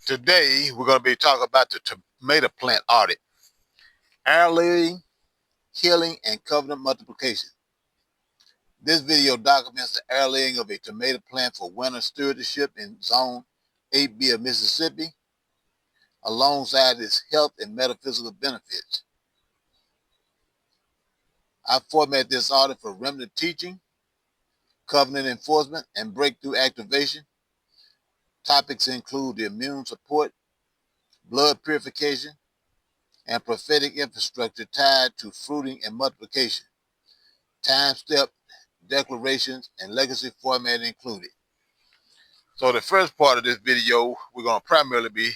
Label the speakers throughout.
Speaker 1: Today, we're going to be talking about the tomato plant audit, air layering, healing, and covenant multiplication. This video documents the air layering of a tomato plant for winter stewardship in Zone 8B of Mississippi, alongside its health and metaphysical benefits. I format this audit for remnant teaching, covenant enforcement, and breakthrough activation. Topics include the immune support, blood purification, and prophetic infrastructure tied to fruiting and multiplication. Time step, declarations, and legacy format included. So the first part of this video, we're going to primarily be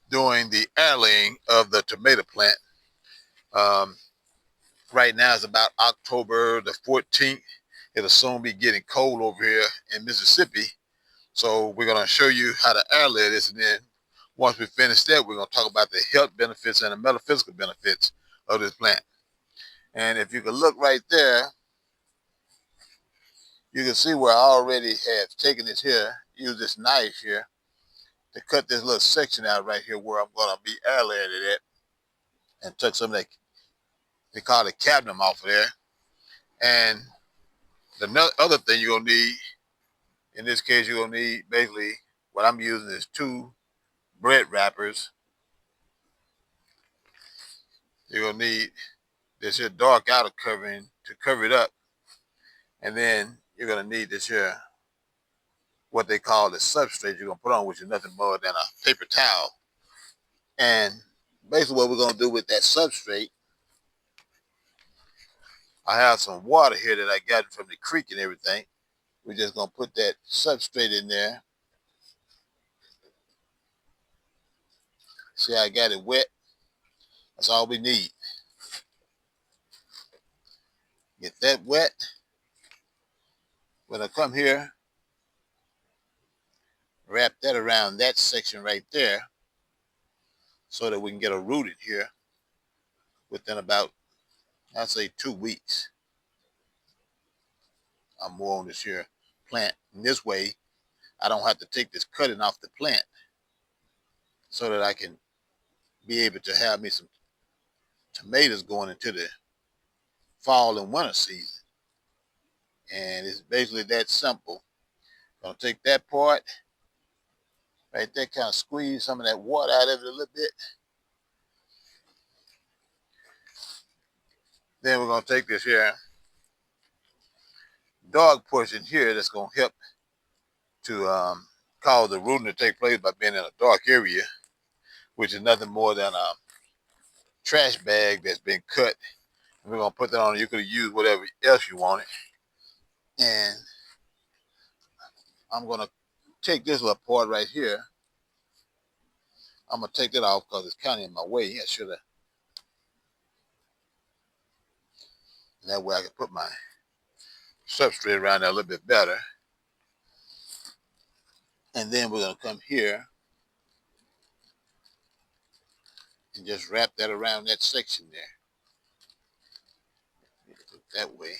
Speaker 1: doing the air laying of the tomato plant. Right now it's about October the 14th. It'll soon be getting cold over here in Mississippi. So we're going to show you how to air lay this, and then once we finish that, we're going to talk about the health benefits and the metaphysical benefits of this plant. And if you can look right there, you can see where I already have taken this here, use this knife here to cut this little section out right here where I'm going to be air laying it at, and took some of that, they call it cadmium, off of there. And the other thing you're going to need, in this case, you're going to need basically what I'm using is 2 bread wrappers. You're going to need this here dark outer covering to cover it up. And then you're going to need this here, what they call the substrate you're going to put on, which is nothing more than a paper towel. And basically what we're going to do with that substrate, I have some water here that I got from the creek and everything. We're just going to put that substrate in there. See, I got it wet. That's all we need. Get that wet. When I come here, wrap that around that section right there so that we can get it rooted here within about, I'd say, 2 weeks. I'm more on this here plant. In this way, I don't have to take this cutting off the plant, so that I can be able to have me some tomatoes going into the fall and winter season. And it's basically that simple. Gonna take that part right there, kind of squeeze some of that water out of it a little bit. Then we're gonna take this here dark portion here that's gonna help to cause the rooting to take place by being in a dark area, which is nothing more than a trash bag that's been cut. And we're gonna put that on. You could use whatever else you wanted. And I'm gonna take this little part right here. I'm gonna take that off because it's kind of in my way. I should have. That way I can put my substrate around there a little bit better. And then we're gonna come here and just wrap that around that section there. Put it that way.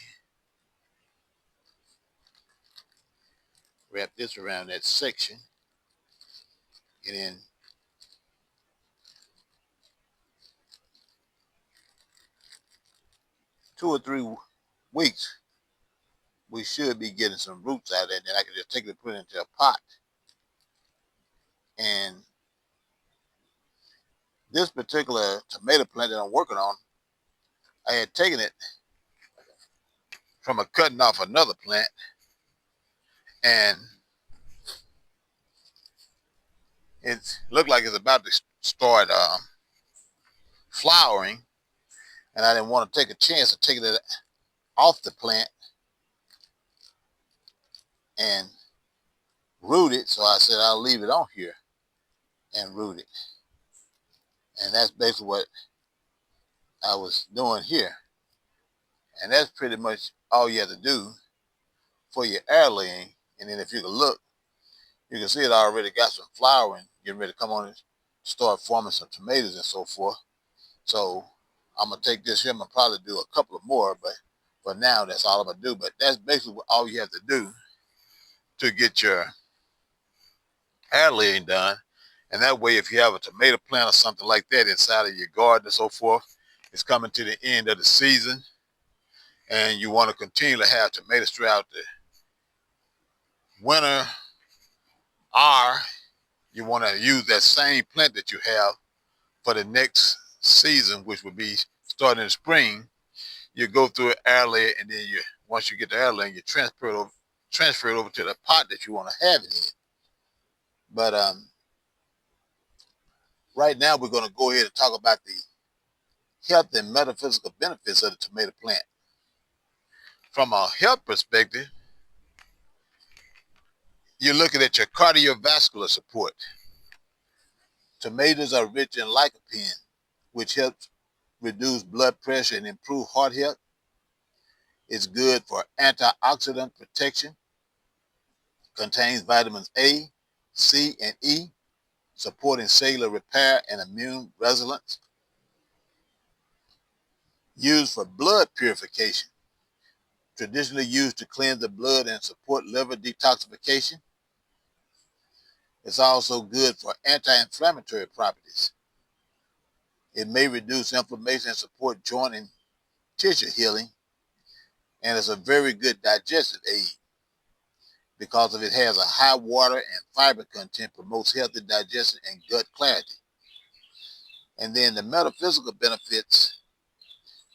Speaker 1: Wrap this around that section. And then two or 3 weeks, we should be getting some roots out of it. And then I can just take it and put it into a pot. And this particular tomato plant that I'm working on, I had taken it from a cutting off another plant, and it looked like it's about to start flowering, and I didn't want to take a chance of taking it off the plant and root it, so I said I'll leave it on here and root it. And that's basically what I was doing here. And that's pretty much all you have to do for your air laying. And then if you can look, you can see it already got some flowering, getting ready to come on and start forming some tomatoes and so forth. So I'm gonna take this here. I'm gonna probably do a couple of more, but for now, that's all I'm gonna do. But that's basically all you have to do to get your air laying done. And that way, if you have a tomato plant or something like that inside of your garden and so forth, it's coming to the end of the season, and you want to continue to have tomatoes throughout the winter, or you want to use that same plant that you have for the next season, which would be starting in spring. You go through an air layer, and then once you get the air layer, you transfer it over to the pot that you want to have it in. But right now, we're going to go ahead and talk about the health and metaphysical benefits of the tomato plant. From a health perspective, you're looking at your cardiovascular support. Tomatoes are rich in lycopene, which helps reduce blood pressure and improve heart health. It's good for antioxidant protection. Contains vitamins A, C, and E, supporting cellular repair and immune resilience. Used for blood purification. Traditionally used to cleanse the blood and support liver detoxification. It's also good for anti-inflammatory properties. It may reduce inflammation and support joint and tissue healing, and it's a very good digestive aid because of it has a high water and fiber content, promotes healthy digestion and gut clarity. And then the metaphysical benefits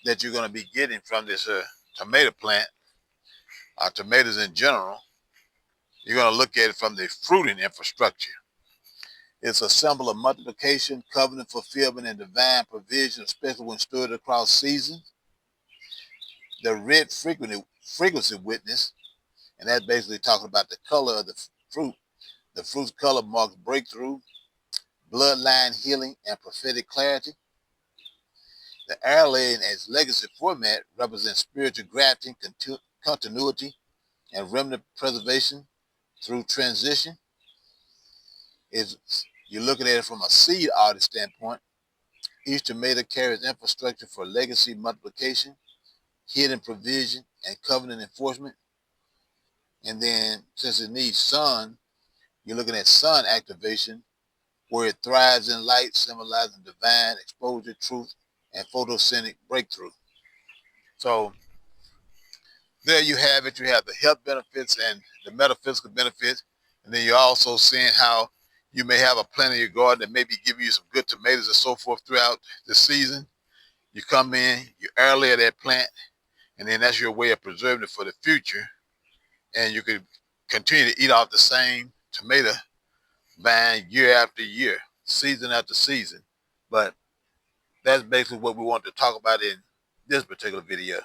Speaker 1: that you're going to be getting from this tomato plant, or tomatoes in general, you're going to look at it from the fruiting infrastructure. It's a symbol of multiplication, covenant fulfillment, and divine provision, especially when stored across seasons. The red frequency witness, and that's basically talking about the color of the fruit. The fruit's color marks breakthrough, bloodline healing, and prophetic clarity. The heirloom in its legacy format represents spiritual grafting, continuity, and remnant preservation through transition. You're looking at it from a seed audit standpoint. Each tomato carries infrastructure for legacy multiplication, hidden provision, and covenant enforcement. And then, since it needs sun, you're looking at sun activation, where it thrives in light, symbolizing divine exposure, truth, and photosynthetic breakthrough. So there you have it. You have the health benefits and the metaphysical benefits. And then you're also seeing how you may have a plant in your garden that may be giving you some good tomatoes and so forth throughout the season. You come in, you air layer that plant, and then that's your way of preserving it for the future. And you could continue to eat off the same tomato vine year after year, season after season. But that's basically what we want to talk about in this particular video.